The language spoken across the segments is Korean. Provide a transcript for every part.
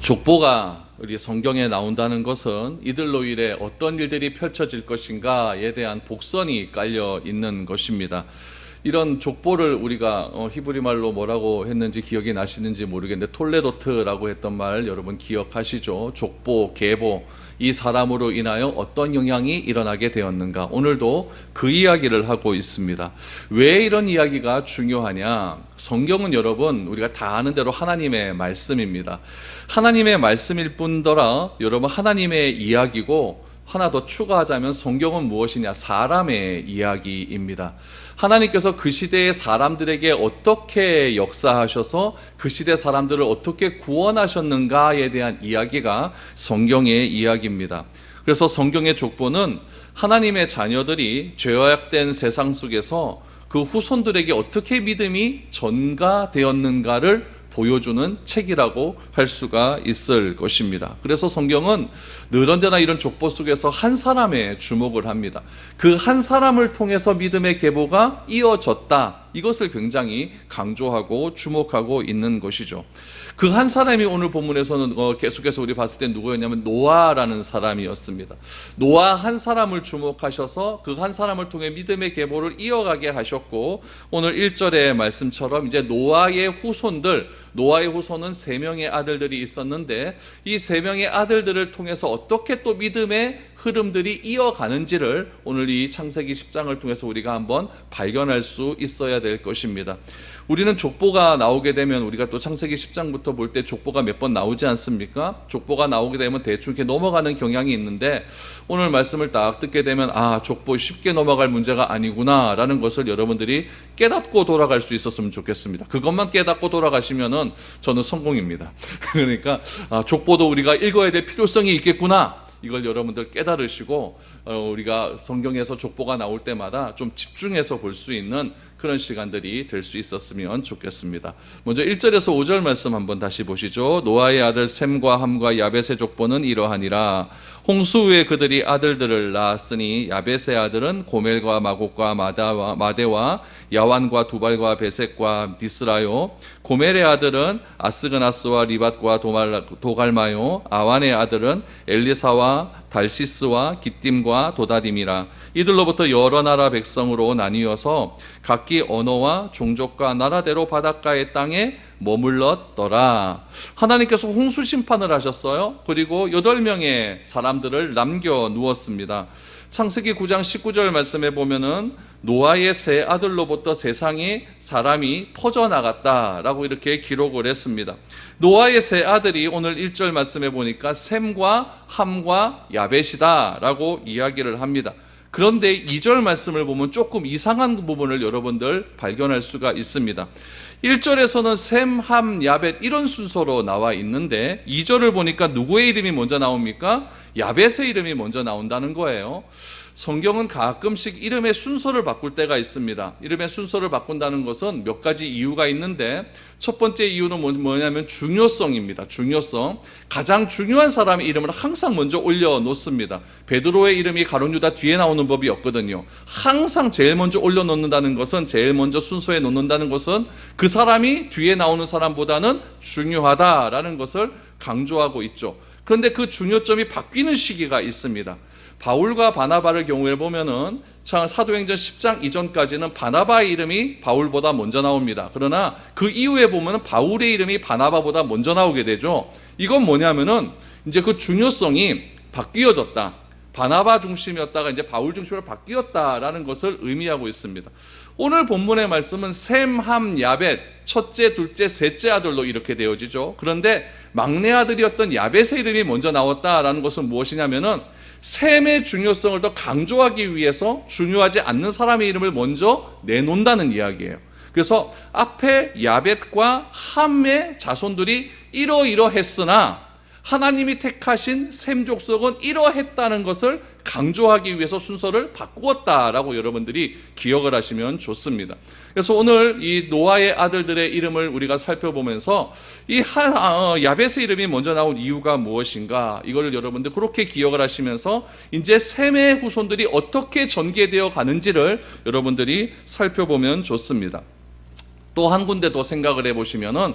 족보가 우리 성경에 나온다는 것은 이들로 인해 어떤 일들이 펼쳐질 것인가에 대한 복선이 깔려 있는 것입니다. 이런 족보를 우리가 히브리 말로 뭐라고 했는지 기억이 나시는지 모르겠는데 톨레도트라고 했던 말 여러분 기억하시죠? 족보, 계보, 이 사람으로 인하여 어떤 영향이 일어나게 되었는가, 오늘도 그 이야기를 하고 있습니다. 왜 이런 이야기가 중요하냐? 성경은 여러분 우리가 다 아는 대로 하나님의 말씀입니다. 하나님의 말씀일 뿐더러 여러분 하나님의 이야기고, 하나 더 추가하자면 성경은 무엇이냐? 사람의 이야기입니다. 하나님께서 그 시대의 사람들에게 어떻게 역사하셔서 그 시대 사람들을 어떻게 구원하셨는가에 대한 이야기가 성경의 이야기입니다. 그래서 성경의 족보는 하나님의 자녀들이 죄악된 세상 속에서 그 후손들에게 어떻게 믿음이 전가되었는가를 보여주는 책이라고 할 수가 있을 것입니다. 그래서 성경은 늘 언제나 이런 족보 속에서 한 사람에 주목을 합니다. 그 한 사람을 통해서 믿음의 계보가 이어졌다, 이것을 굉장히 강조하고 주목하고 있는 것이죠. 그 한 사람이 오늘 본문에서는 계속해서 우리 봤을 때 누구였냐면 노아라는 사람이었습니다. 노아 한 사람을 주목하셔서 그 한 사람을 통해 믿음의 계보를 이어가게 하셨고, 오늘 1절의 말씀처럼 이제 노아의 후손은 3명의 아들들이 있었는데 이 3명의 아들들을 통해서 어떻게 또 믿음의 흐름들이 이어가는지를 오늘 이 창세기 10장을 통해서 우리가 한번 발견할 수 있어야 될 것입니다. 우리는 족보가 나오게 되면 우리가 또 창세기 10장부터 볼 때 족보가 몇 번 나오지 않습니까? 족보가 나오게 되면 대충 이렇게 넘어가는 경향이 있는데, 오늘 말씀을 딱 듣게 되면 족보 쉽게 넘어갈 문제가 아니구나 라는 것을 여러분들이 깨닫고 돌아갈 수 있었으면 좋겠습니다. 그것만 깨닫고 돌아가시면은 저는 성공입니다. 그러니까 족보도 우리가 읽어야 될 필요성이 있겠구나, 이걸 여러분들 깨달으시고 우리가 성경에서 족보가 나올 때마다 좀 집중해서 볼 수 있는 그런 시간들이 될 수 있었으면 좋겠습니다. 먼저 1절에서 5절 말씀 한번 다시 보시죠. 노아의 아들 셈과 함과 야벳의 족보는 이러하니라. 홍수 후에 그들이 아들들을 낳았으니 야벳의 아들은 고멜과 마곡과 마대와 야완과 두발과 베색과 디스라요. 고멜의 아들은 아스그나스와 리밧과 도갈마요. 아완의 아들은 엘리사와 달시스와 기띔과 도다딤이라. 이들로부터 여러 나라 백성으로 나뉘어서 각기 언어와 종족과 나라대로 바닷가의 땅에 머물렀더라. 하나님께서 홍수 심판을 하셨어요. 그리고 8명의 사람들을 남겨 누웠습니다. 창세기 9장 19절 말씀에 보면은 노아의 세 아들로부터 세상에 사람이 퍼져나갔다라고 이렇게 기록을 했습니다. 노아의 세 아들이 오늘 1절 말씀에 보니까 셈과 함과 야벳이다라고 이야기를 합니다. 그런데 2절 말씀을 보면 조금 이상한 부분을 여러분들 발견할 수가 있습니다. 1절에서는 셈, 함, 야벳 이런 순서로 나와 있는데 2절을 보니까 누구의 이름이 먼저 나옵니까? 야벳의 이름이 먼저 나온다는 거예요. 성경은 가끔씩 이름의 순서를 바꿀 때가 있습니다. 이름의 순서를 바꾼다는 것은 몇 가지 이유가 있는데, 첫 번째 이유는 뭐냐면 중요성입니다. 중요성. 가장 중요한 사람의 이름을 항상 먼저 올려놓습니다. 베드로의 이름이 가룟 유다 뒤에 나오는 법이 없거든요. 항상 제일 먼저 올려놓는다는 것은, 제일 먼저 순서에 놓는다는 것은 그 사람이 뒤에 나오는 사람보다는 중요하다라는 것을 강조하고 있죠. 그런데 그 중요점이 바뀌는 시기가 있습니다. 바울과 바나바를 경우에 보면은 사도행전 10장 이전까지는 바나바의 이름이 바울보다 먼저 나옵니다. 그러나 그 이후에 보면은 바울의 이름이 바나바보다 먼저 나오게 되죠. 이건 뭐냐면은 이제 그 중요성이 바뀌어졌다. 바나바 중심이었다가 이제 바울 중심으로 바뀌었다라는 것을 의미하고 있습니다. 오늘 본문의 말씀은 셈, 함, 야벳, 첫째, 둘째, 셋째 아들로 이렇게 되어지죠. 그런데 막내 아들이었던 야벳의 이름이 먼저 나왔다라는 것은 무엇이냐면은 셈의 중요성을 더 강조하기 위해서 중요하지 않는 사람의 이름을 먼저 내놓는다는 이야기예요. 그래서 앞에 야벳과 함의 자손들이 이러이러했으나 하나님이 택하신 셈 족속은 이러했다는 것을 강조하기 위해서 순서를 바꾸었다라고 여러분들이 기억을 하시면 좋습니다. 그래서 오늘 이 노아의 아들들의 이름을 우리가 살펴보면서 이 야벳의 이름이 먼저 나온 이유가 무엇인가, 이거를 여러분들 그렇게 기억을 하시면서 이제 셈의 후손들이 어떻게 전개되어 가는지를 여러분들이 살펴보면 좋습니다. 또 한 군데 더 생각을 해보시면은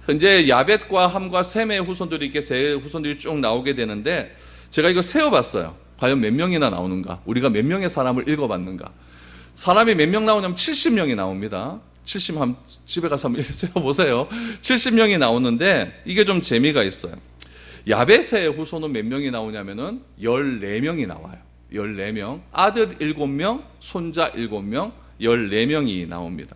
현재 야벳과 함과 셈의 후손들이 이렇게 세 후손들이 쭉 나오게 되는데 제가 이거 세어봤어요. 과연 몇 명이나 나오는가? 우리가 몇 명의 사람을 읽어봤는가? 사람이 몇 명 나오냐면 70명이 나옵니다. 70 집에 가서 한번 세어보세요. 70명이 나오는데 이게 좀 재미가 있어요. 야벳의 후손은 몇 명이 나오냐면은 14명이 나와요. 14명. 아들 7명, 손자 7명, 14명이 나옵니다.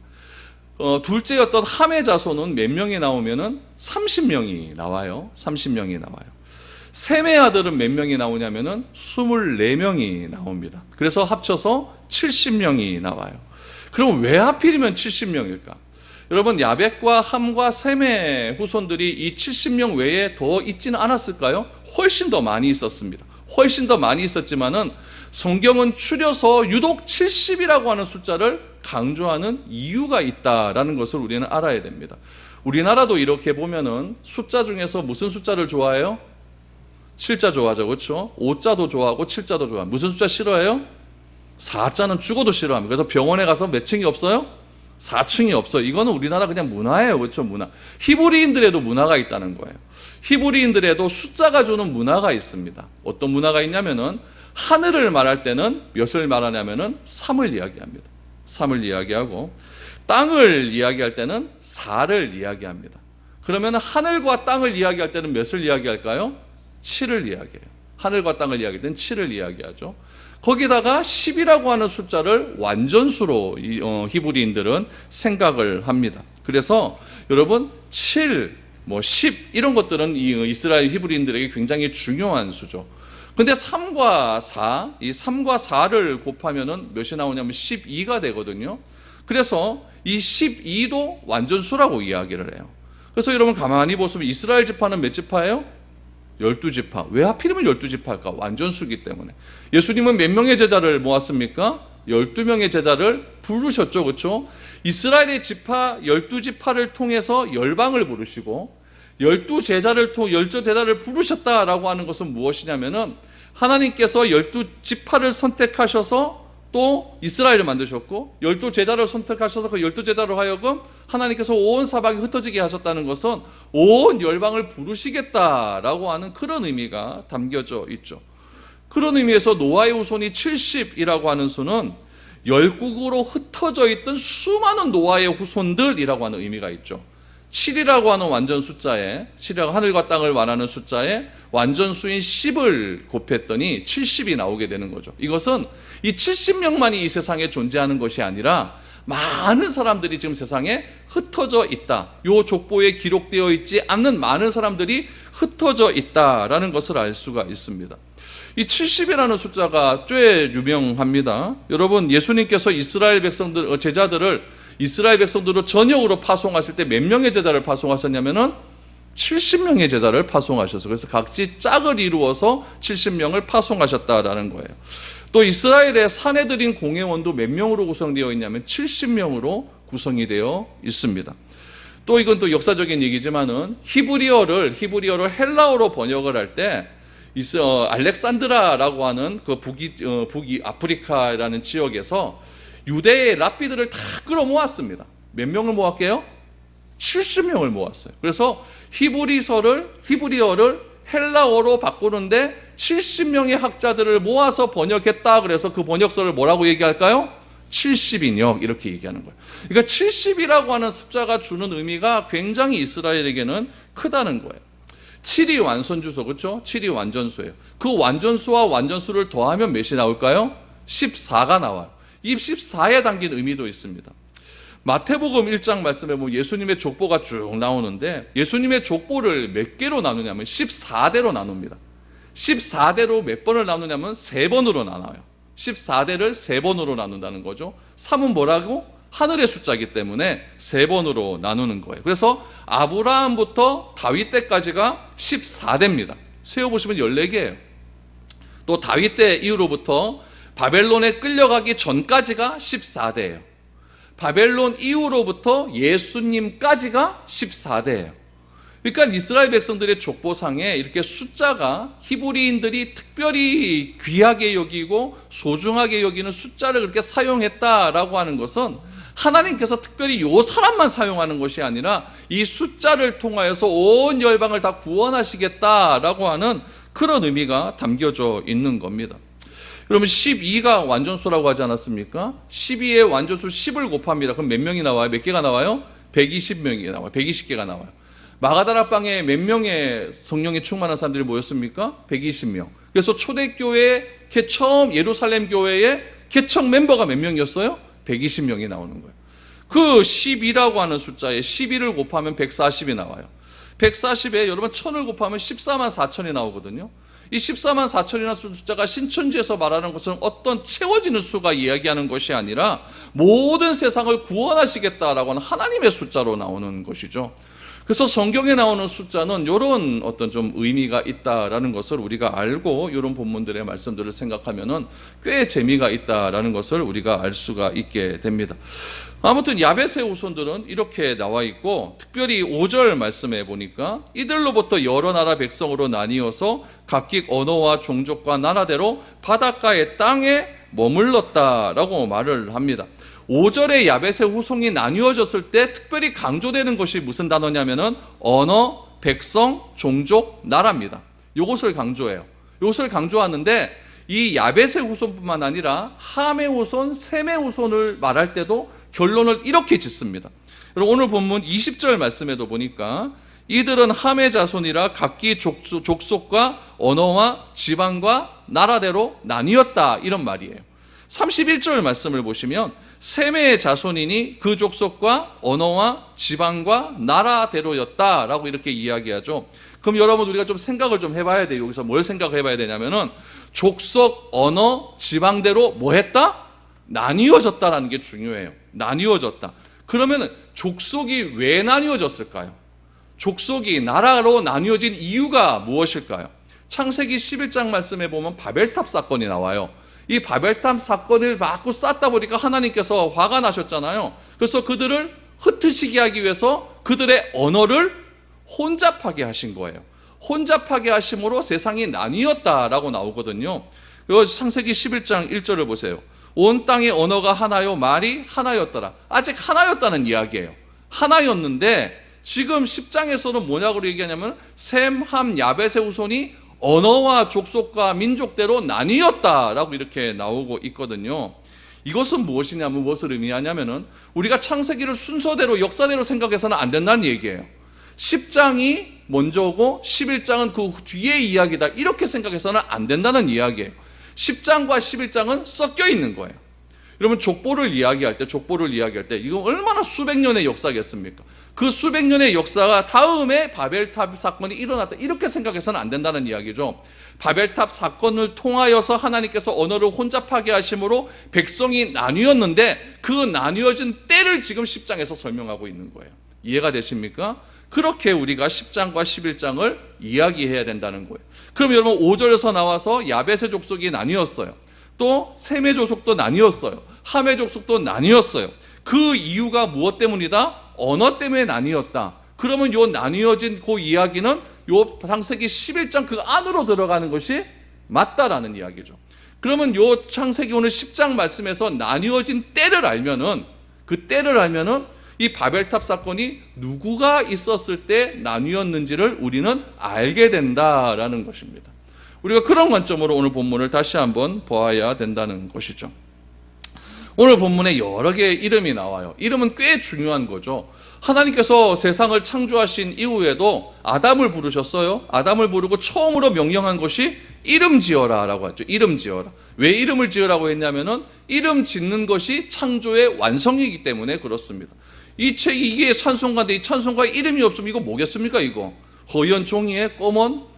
둘째였던 함의 자손은 몇 명이 나오면은 30명이 나와요. 30명이 나와요. 셈의 아들은 몇 명이 나오냐면은 24명이 나옵니다. 그래서 합쳐서 70명이 나와요. 그럼 왜 하필이면 70명일까? 여러분, 야벳과 함과 셈의 후손들이 이 70명 외에 더 있지는 않았을까요? 훨씬 더 많이 있었습니다. 훨씬 더 많이 있었지만은 성경은 추려서 유독 70이라고 하는 숫자를 강조하는 이유가 있다라는 것을 우리는 알아야 됩니다. 우리나라도 이렇게 보면은 숫자 중에서 무슨 숫자를 좋아해요? 7자 좋아하죠. 그렇죠? 5자도 좋아하고 7자도 좋아합니다. 무슨 숫자 싫어해요? 4자는 죽어도 싫어합니다. 그래서 병원에 가서 몇 층이 없어요? 4층이 없어요. 이거는 우리나라 그냥 문화예요. 그렇죠? 문화. 히브리인들에도 문화가 있다는 거예요. 히브리인들에도 숫자가 주는 문화가 있습니다. 어떤 문화가 있냐면은 하늘을 말할 때는 몇을 말하냐면은 3을 이야기합니다. 3을 이야기하고 땅을 이야기할 때는 4를 이야기합니다. 그러면 하늘과 땅을 이야기할 때는 몇을 이야기할까요? 7을 이야기해요. 하늘과 땅을 이야기할 때는 7을 이야기하죠. 거기다가 10이라고 하는 숫자를 완전수로 히브리인들은 생각을 합니다. 그래서 여러분 7, 10 이런 것들은 이스라엘 히브리인들에게 굉장히 중요한 수죠. 근데 3과 4, 이 3과 4를 곱하면은 몇이 나오냐면 12가 되거든요. 그래서 이 12도 완전수라고 이야기를 해요. 그래서 여러분 가만히 보시면 이스라엘 지파는 몇 지파예요? 12지파. 왜 하필이면 12지파일까? 완전수기 때문에. 예수님은 몇 명의 제자를 모았습니까? 12명의 제자를 부르셨죠. 그렇죠? 이스라엘의 지파 12지파를 통해서 열방을 부르시고 12제자를 부르셨다라고 하는 것은 무엇이냐면은 하나님께서 12지파를 선택하셔서 또 이스라엘을 만드셨고 12제자를 선택하셔서 그 12제자로 하여금 하나님께서 온 사방에 흩어지게 하셨다는 것은 온 열방을 부르시겠다라고 하는 그런 의미가 담겨져 있죠. 그런 의미에서 노아의 후손이 70이라고 하는 수는 열국으로 흩어져 있던 수많은 노아의 후손들이라고 하는 의미가 있죠. 7이라고 하는 완전 숫자에 7이라고 하늘과 땅을 말하는 숫자에 완전수인 10을 곱했더니 70이 나오게 되는 거죠. 이것은 이 70명만이 이 세상에 존재하는 것이 아니라 많은 사람들이 지금 세상에 흩어져 있다. 이 족보에 기록되어 있지 않는 많은 사람들이 흩어져 있다라는 것을 알 수가 있습니다. 이 70이라는 숫자가 꽤 유명합니다. 여러분, 예수님께서 이스라엘 백성들, 제자들을 이스라엘 백성들을 전역으로 파송하실 때 몇 명의 제자를 파송하셨냐면은 70명의 제자를 파송하셔서 그래서 각지 짝을 이루어서 70명을 파송하셨다라는 거예요. 또 이스라엘의 산에 들인 공회원도 몇 명으로 구성되어 있냐면 70명으로 구성이 되어 있습니다. 또 이건 또 역사적인 얘기지만은 히브리어를 헬라어로 번역을 할 때 알렉산드라라고 하는 그 북이 아프리카라는 지역에서 유대의 랍비들을 다 끌어모았습니다. 몇 명을 모았게요? 70명을 모았어요. 그래서 히브리어를 헬라어로 바꾸는데 70명의 학자들을 모아서 번역했다. 그래서 그 번역서를 뭐라고 얘기할까요? 70인역 이렇게 얘기하는 거예요. 그러니까 70이라고 하는 숫자가 주는 의미가 굉장히 이스라엘에게는 크다는 거예요. 7이 완선주소, 그렇죠? 7이 완전수예요. 그 완전수와 완전수를 더하면 몇이 나올까요? 14가 나와요. 이 14에 담긴 의미도 있습니다. 마태복음 1장 말씀에 보면 예수님의 족보가 쭉 나오는데 예수님의 족보를 몇 개로 나누냐면 14대로 나눕니다. 14대로 몇 번을 나누냐면 3번으로 나눠요. 14대를 3번으로 나눈다는 거죠. 3은 뭐라고? 하늘의 숫자이기 때문에 3번으로 나누는 거예요. 그래서 아브라함부터 다윗 때까지가 14대입니다. 세어보시면 14개예요. 또 다윗 때 이후로부터 바벨론에 끌려가기 전까지가 14대예요. 바벨론 이후로부터 예수님까지가 14대예요. 그러니까 이스라엘 백성들의 족보상에 이렇게 숫자가 히브리인들이 특별히 귀하게 여기고 소중하게 여기는 숫자를 그렇게 사용했다라고 하는 것은 하나님께서 특별히 요 사람만 사용하는 것이 아니라 이 숫자를 통하여서 온 열방을 다 구원하시겠다라고 하는 그런 의미가 담겨져 있는 겁니다. 그러면 12가 완전수라고 하지 않았습니까? 12의 완전수 10을 곱합니다. 그럼 몇 명이 나와요? 몇 개가 나와요? 120명이 나와요. 120개가 나와요. 마가다라 방에 몇 명의 성령이 충만한 사람들이 모였습니까? 120명. 그래서 초대교회 처음 예루살렘 교회의 개척 member가 몇 명이었어요? 120명이 나오는 거예요. 그 12라고 하는 숫자에 12를 곱하면 140이 나와요. 140에 여러분 1000을 곱하면 14만 4천이 나오거든요. 이 14만 4천이라는 숫자가 신천지에서 말하는 것은 어떤 채워지는 수가 이야기하는 것이 아니라 모든 세상을 구원하시겠다라고 하는 하나님의 숫자로 나오는 것이죠. 그래서 성경에 나오는 숫자는 이런 어떤 좀 의미가 있다라는 것을 우리가 알고 이런 본문들의 말씀들을 생각하면은 꽤 재미가 있다라는 것을 우리가 알 수가 있게 됩니다. 아무튼 야벳의 후손들은 이렇게 나와 있고, 특별히 5절 말씀에 보니까 이들로부터 여러 나라 백성으로 나뉘어서 각기 언어와 종족과 나라대로 바닷가의 땅에 머물렀다라고 말을 합니다. 5절에 야벳의 후손이 나뉘어졌을 때 특별히 강조되는 것이 무슨 단어냐면은 언어, 백성, 종족, 나라입니다. 이것을 강조해요. 이것을 강조하는데 이 야벳의 후손뿐만 아니라 함의 후손, 셈의 후손을 말할 때도 결론을 이렇게 짓습니다. 여러분 오늘 본문 20절 말씀에도 보니까 이들은 함의 자손이라 각기 족속과 언어와 지방과 나라대로 나뉘었다, 이런 말이에요. 31절 말씀을 보시면 셈의 자손이니 그 족속과 언어와 지방과 나라대로였다라고 이렇게 이야기하죠. 그럼 여러분 우리가 좀 생각을 좀 해봐야 돼요. 여기서 뭘 생각해봐야 되냐면은 족속, 언어, 지방대로 뭐 했다? 나뉘어졌다라는 게 중요해요. 나뉘어졌다. 그러면 족속이 왜 나뉘어졌을까요? 족속이 나라로 나뉘어진 이유가 무엇일까요? 창세기 11장 말씀에 보면 바벨탑 사건이 나와요. 이 바벨탑 사건을 마구 쌓다 보니까 하나님께서 화가 나셨잖아요. 그래서 그들을 흩으시게 하기 위해서 그들의 언어를 혼잡하게 하신 거예요. 혼잡하게 하심으로 세상이 나뉘었다라고 나오거든요. 창세기 11장 1절을 보세요. 온 땅의 언어가 하나요, 말이 하나였더라. 아직 하나였다는 이야기예요. 하나였는데 지금 10장에서는 뭐냐고 얘기하냐면 셈, 함, 야벳의 후손이 언어와 족속과 민족대로 나뉘었다라고 이렇게 나오고 있거든요. 이것은 무엇이냐면, 무엇을 의미하냐면은 우리가 창세기를 순서대로 역사대로 생각해서는 안 된다는 얘기예요. 10장이 먼저고 11장은 그 뒤의 이야기다, 이렇게 생각해서는 안 된다는 이야기예요. 10장과 11장은 섞여 있는 거예요. 여러분 족보를 이야기할 때 이거 얼마나 수백 년의 역사겠습니까? 그 수백 년의 역사가 다음에 바벨탑 사건이 일어났다, 이렇게 생각해서는 안 된다는 이야기죠. 바벨탑 사건을 통하여서 하나님께서 언어를 혼잡하게 하심으로 백성이 나뉘었는데 그 나뉘어진 때를 지금 10장에서 설명하고 있는 거예요. 이해가 되십니까? 그렇게 우리가 10장과 11장을 이야기해야 된다는 거예요. 그럼 여러분 5절에서 나와서 야벳의 족속이 나뉘었어요. 또 셈의 족속도 나뉘었어요. 함의 족속도 나뉘었어요. 그 이유가 무엇 때문이다? 언어 때문에 나뉘었다. 그러면 요 나뉘어진 그 이야기는 요 창세기 11장 그 안으로 들어가는 것이 맞다라는 이야기죠. 그러면 요 창세기 오늘 10장 말씀에서 나뉘어진 때를 알면은, 그 때를 알면은 이 바벨탑 사건이 누구가 있었을 때 나뉘었는지를 우리는 알게 된다라는 것입니다. 우리가 그런 관점으로 오늘 본문을 다시 한번 보아야 된다는 것이죠. 오늘 본문에 여러 개의 이름이 나와요. 이름은 꽤 중요한 거죠. 하나님께서 세상을 창조하신 이후에도 아담을 부르셨어요. 아담을 부르고 처음으로 명령한 것이 이름 지어라 라고 하죠. 이름 지어라. 왜 이름을 지으라고 했냐면은 이름 짓는 것이 창조의 완성이기 때문에 그렇습니다. 이 책이 이게 찬송가인데 이 찬송가에 이름이 없으면 이거 뭐겠습니까? 이거 허연 종이에 검은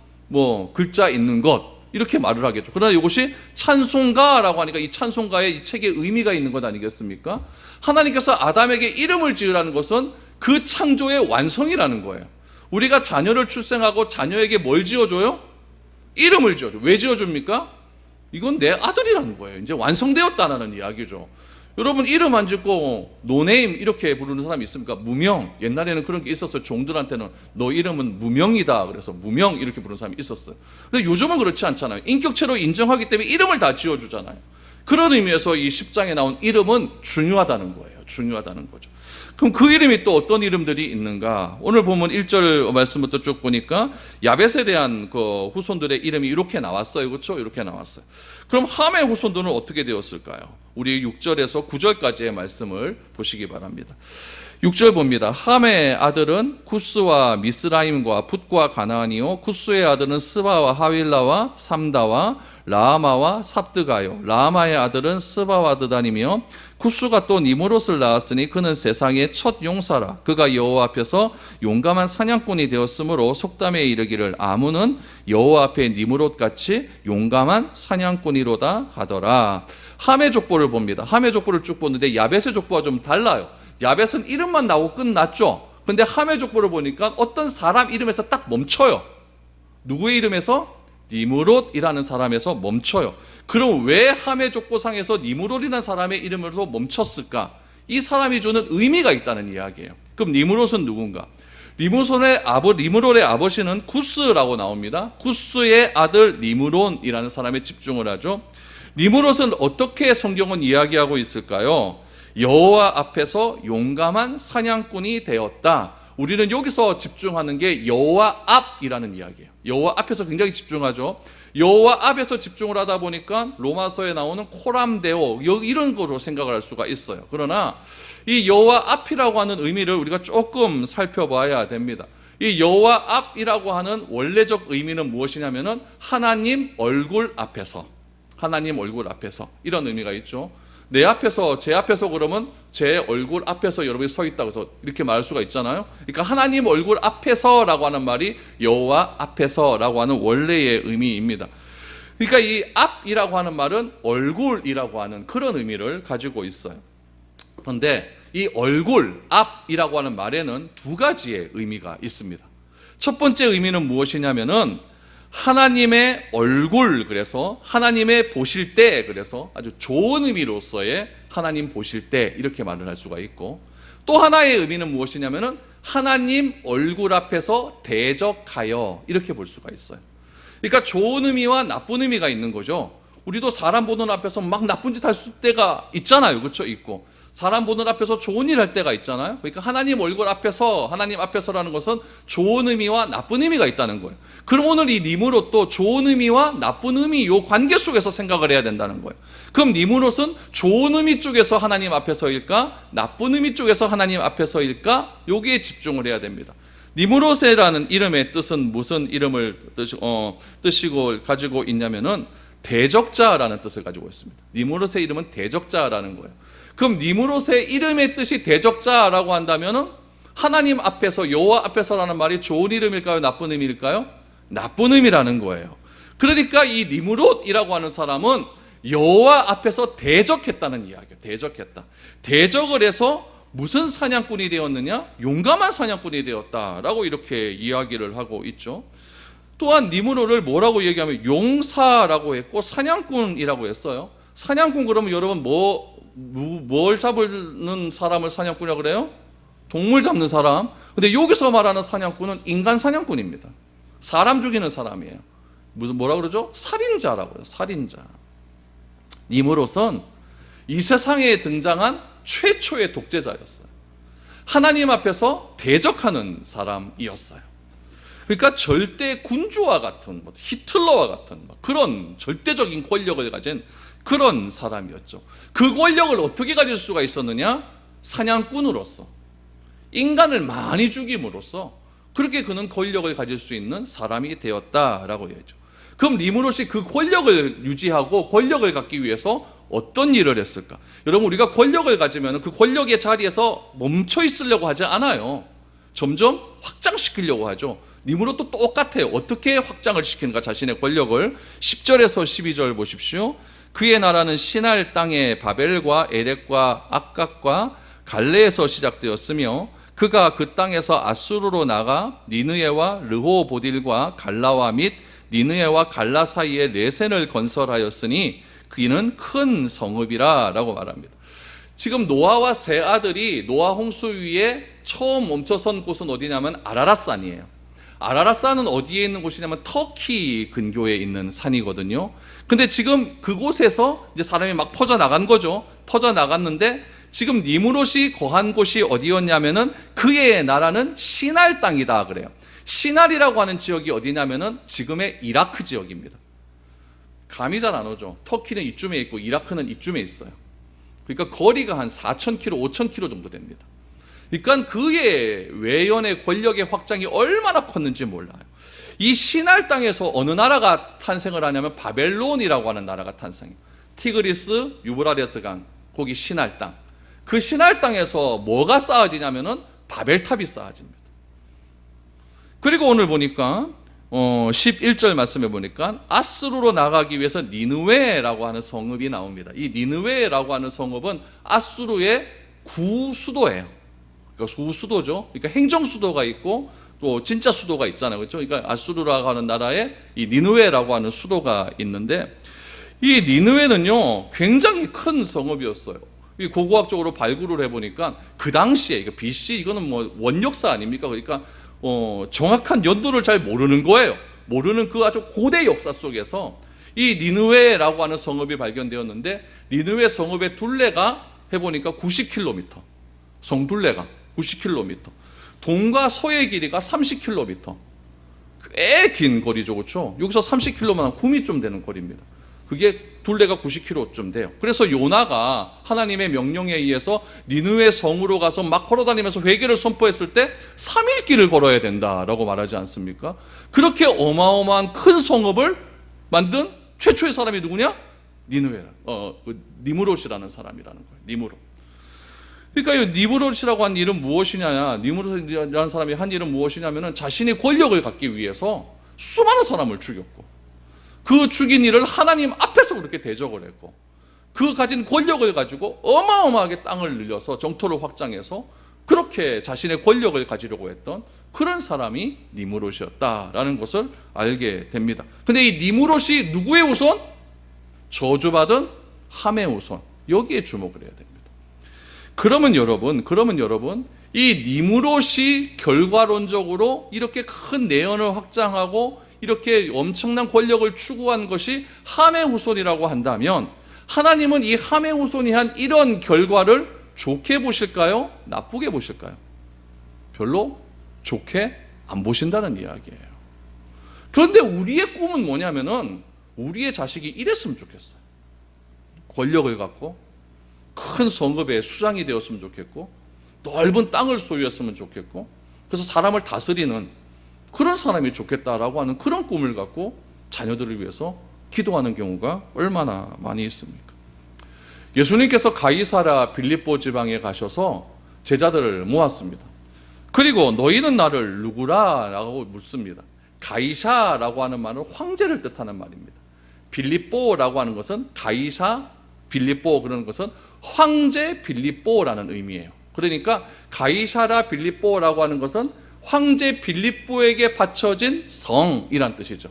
글자 있는 것, 이렇게 말을 하겠죠. 그러나 이것이 찬송가라고 하니까 이 찬송가에 이 책에 의미가 있는 것 아니겠습니까? 하나님께서 아담에게 이름을 지으라는 것은 그 창조의 완성이라는 거예요. 우리가 자녀를 출생하고 자녀에게 뭘 지어줘요? 이름을 지어줘. 왜 지어줍니까? 이건 내 아들이라는 거예요. 이제 완성되었다는 이야기죠. 여러분 이름 안 짓고 노네임 이렇게 부르는 사람이 있습니까? 무명. 옛날에는 그런 게 있었어요. 종들한테는 너 이름은 무명이다, 그래서 무명 이렇게 부르는 사람이 있었어요. 근데 요즘은 그렇지 않잖아요. 인격체로 인정하기 때문에 이름을 다 지어주잖아요. 그런 의미에서 이 10장에 나온 이름은 중요하다는 거예요. 중요하다는 거죠. 그럼 그 이름이 또 어떤 이름들이 있는가? 오늘 보면 1절 말씀부터 쭉 보니까 야벳에 대한 그 후손들의 이름이 이렇게 나왔어요. 그렇죠? 이렇게 나왔어요. 그럼 함의 후손들은 어떻게 되었을까요? 우리 6절에서 9절까지의 말씀을 보시기 바랍니다. 6절 봅니다. 함의 아들은 쿠스와 미스라임과 풋과 가나안이요, 쿠스의 아들은 스바와 하윌라와 삼다와 라마와 삽드가요. 라마의 아들은 스바와 드단이며 쿠스가 또 니므롯을 낳았으니 그는 세상의 첫 용사라. 그가 여호와 앞에서 용감한 사냥꾼이 되었으므로 속담에 이르기를 아문은 여호와 앞에 니므롯같이 용감한 사냥꾼이로다 하더라. 함의 족보를 봅니다. 함의 족보를 쭉 보는데 야벳의 족보와 좀 달라요. 야벳은 이름만 나오고 끝났죠. 근데 함의 족보를 보니까 어떤 사람 이름에서 딱 멈춰요. 누구의 이름에서? 니므롯이라는 사람에서 멈춰요. 그럼 왜 함의 족보상에서 니므롯이라는 사람의 이름으로 멈췄을까? 이 사람이 주는 의미가 있다는 이야기예요. 그럼 니므롯은 누군가? 니므롯의 아버지는 쿠스라고 나옵니다. 쿠스의 아들 니므론이라는 사람에 집중을 하죠. 니므롯은 어떻게 성경은 이야기하고 있을까요? 여호와 앞에서 용감한 사냥꾼이 되었다. 우리는 여기서 집중하는 게 여호와 앞이라는 이야기예요. 여호와 앞에서 굉장히 집중하죠. 여호와 앞에서 집중을 하다 보니까 로마서에 나오는 코람데오 이런 거로 생각을 할 수가 있어요. 그러나 이 여호와 앞이라고 하는 의미를 우리가 조금 살펴봐야 됩니다. 이 여호와 앞이라고 하는 원래적 의미는 무엇이냐면은 하나님 얼굴 앞에서, 하나님 얼굴 앞에서 이런 의미가 있죠. 내 앞에서, 제 앞에서 그러면 제 얼굴 앞에서 여러분이 서 있다고 해서 이렇게 말할 수가 있잖아요. 그러니까 하나님 얼굴 앞에서라고 하는 말이 여호와 앞에서라고 하는 원래의 의미입니다. 그러니까 이 앞이라고 하는 말은 얼굴이라고 하는 그런 의미를 가지고 있어요. 그런데 이 얼굴, 앞이라고 하는 말에는 두 가지의 의미가 있습니다. 첫 번째 의미는 무엇이냐면은 하나님의 얼굴, 그래서 하나님의 보실 때, 그래서 아주 좋은 의미로서의 하나님 보실 때 이렇게 말을 할 수가 있고, 또 하나의 의미는 무엇이냐면은 하나님 얼굴 앞에서 대적하여 이렇게 볼 수가 있어요. 그러니까 좋은 의미와 나쁜 의미가 있는 거죠. 우리도 사람 보는 앞에서 막 나쁜 짓 할 때가 있잖아요. 그렇죠? 있고 사람 보는 앞에서 좋은 일 할 때가 있잖아요. 그러니까 하나님 얼굴 앞에서, 하나님 앞에서라는 것은 좋은 의미와 나쁜 의미가 있다는 거예요. 그럼 오늘 이 니므롯도 좋은 의미와 나쁜 의미 이 관계 속에서 생각을 해야 된다는 거예요. 그럼 니므롯은 좋은 의미 쪽에서 하나님 앞에서일까? 나쁜 의미 쪽에서 하나님 앞에서일까? 여기에 집중을 해야 됩니다. 니므롯이라는 이름의 뜻은 무슨 이름을 뜻이고 가지고 있냐면은 대적자라는 뜻을 가지고 있습니다. 니므롯의 이름은 대적자라는 거예요. 그럼 니므롯의 이름의 뜻이 대적자라고 한다면은 하나님 앞에서, 여호와 앞에서라는 말이 좋은 이름일까요? 나쁜 의미일까요? 나쁜 의미라는 거예요. 그러니까 이 니므롯이라고 하는 사람은 여호와 앞에서 대적했다는 이야기예요. 대적했다. 대적을 해서 무슨 사냥꾼이 되었느냐? 용감한 사냥꾼이 되었다라고 이렇게 이야기를 하고 있죠. 또한 니므롯을 뭐라고 얘기하면 용사라고 했고 사냥꾼이라고 했어요. 사냥꾼 그러면 여러분 뭘 잡는 사람을 사냥꾼이라고 그래요? 동물 잡는 사람. 근데 여기서 말하는 사냥꾼은 인간 사냥꾼입니다. 사람 죽이는 사람이에요. 뭐라고 그러죠? 살인자라고 해요. 살인자. 니므롯은 이 세상에 등장한 최초의 독재자였어요. 하나님 앞에서 대적하는 사람이었어요. 그러니까 절대 군주와 같은, 히틀러와 같은 그런 절대적인 권력을 가진 그런 사람이었죠. 그 권력을 어떻게 가질 수가 있었느냐? 사냥꾼으로서, 인간을 많이 죽임으로써 그렇게 그는 권력을 가질 수 있는 사람이 되었다라고 얘기죠. 그럼 니므롯이 그 권력을 유지하고 권력을 갖기 위해서 어떤 일을 했을까? 여러분, 우리가 권력을 가지면 그 권력의 자리에서 멈춰 있으려고 하지 않아요. 점점 확장시키려고 하죠. 니므롯도 똑같아요. 어떻게 확장을 시키는가? 자신의 권력을 10절에서 12절 보십시오. 그의 나라는 시날 땅의 바벨과 에렉과 악각과 갈레에서 시작되었으며 그가 그 땅에서 아수르로 나가 니느웨와 르호보딜과 갈라와 및 니느웨와 갈라 사이에 레센을 건설하였으니 그는 큰 성읍이라 라고 말합니다. 지금 노아와 세 아들이 노아 홍수 위에 처음 멈춰선 곳은 어디냐면 아라랏산이에요. 아라랏산은 어디에 있는 곳이냐면 터키 근교에 있는 산이거든요. 근데 지금 그곳에서 이제 사람이 막 퍼져나간 거죠. 퍼져나갔는데 지금 니므롯이 거한 곳이 어디였냐면은 그의 나라는 시날 땅이다 그래요. 시날이라고 하는 지역이 어디냐면은 지금의 이라크 지역입니다. 감이 잘 안 오죠. 터키는 이쯤에 있고 이라크는 이쯤에 있어요. 그러니까 거리가 한 4,000km, 5,000km 정도 됩니다. 그러니까 그의 외연의 권력의 확장이 얼마나 컸는지 몰라요. 이 시날 땅에서 어느 나라가 탄생을 하냐면 바벨론이라고 하는 나라가 탄생해요. 티그리스, 유브라데스 강, 거기 시날 땅. 그 시날 땅에서 뭐가 쌓아지냐면은 바벨탑이 쌓아집니다. 그리고 오늘 보니까 11절 말씀에 보니까 아수르로 나가기 위해서 니느웨라고 하는 성읍이 나옵니다. 이 니느웨라고 하는 성읍은 아수르의 구수도예요. 그러니까 구수도죠. 그러니까 행정수도가 있고 또 진짜 수도가 있잖아요. 그렇죠? 그러니까 아수르라고 하는 나라에 이 니느웨라고 하는 수도가 있는데 이 니느웨는요 굉장히 큰 성읍이었어요. 이 고고학적으로 발굴을 해보니까 그 당시에 이거 BC 이거는 뭐 원역사 아닙니까? 그러니까 정확한 연도를 잘 모르는 거예요. 모르는 그 아주 고대 역사 속에서 이 니느웨라고 하는 성읍이 발견되었는데 니느웨 성읍의 둘레가 해보니까 90km, 성둘레가 90km, 동과 서의 길이가 30km, 꽤 긴 거리죠, 그렇죠? 여기서 30km면 9미 좀 되는 거리입니다. 그게 둘레가 90km쯤 돼요. 그래서 요나가 하나님의 명령에 의해서 니느웨 성으로 가서 막 걸어다니면서 회개를 선포했을 때 3일 길을 걸어야 된다라고 말하지 않습니까? 그렇게 어마어마한 큰 성읍을 만든 최초의 사람이 누구냐? 니므롯이라는 사람이라는 거예요. 니므롯. 그러니까 이 니므롯이라고 한 일은 무엇이냐? 니므롯이라는 사람이 한 일은 무엇이냐면은 자신이 권력을 갖기 위해서 수많은 사람을 죽였고, 그 죽인 일을 하나님 앞에서 그렇게 대적을 했고, 그 가진 권력을 가지고 어마어마하게 땅을 늘려서 정토를 확장해서 그렇게 자신의 권력을 가지려고 했던 그런 사람이 니므롯이었다라는 것을 알게 됩니다. 근데 이 니므롯이 누구의 후손? 저주받은 함의 후손. 여기에 주목을 해야 됩니다. 그러면 여러분, 이 니므롯이 결과론적으로 이렇게 큰 내연을 확장하고 이렇게 엄청난 권력을 추구한 것이 함의 후손이라고 한다면 하나님은 이 함의 후손이 한 이런 결과를 좋게 보실까요? 나쁘게 보실까요? 별로 좋게 안 보신다는 이야기예요. 그런데 우리의 꿈은 뭐냐면은 우리의 자식이 이랬으면 좋겠어요. 권력을 갖고 큰 성읍의 수장이 되었으면 좋겠고 넓은 땅을 소유했으면 좋겠고 그래서 사람을 다스리는 그런 사람이 좋겠다라고 하는 그런 꿈을 갖고 자녀들을 위해서 기도하는 경우가 얼마나 많이 있습니까? 예수님께서 가이사랴 빌립보 지방에 가셔서 제자들을 모았습니다. 그리고 너희는 나를 누구라? 라고 묻습니다. 가이사라고 하는 말은 황제를 뜻하는 말입니다. 빌립보라고 하는 것은 가이사 빌립보, 그러는 것은 황제 빌립보라는 의미예요. 그러니까 가이사랴 빌립보라고 하는 것은 황제 빌립보에게 바쳐진 성이란 뜻이죠.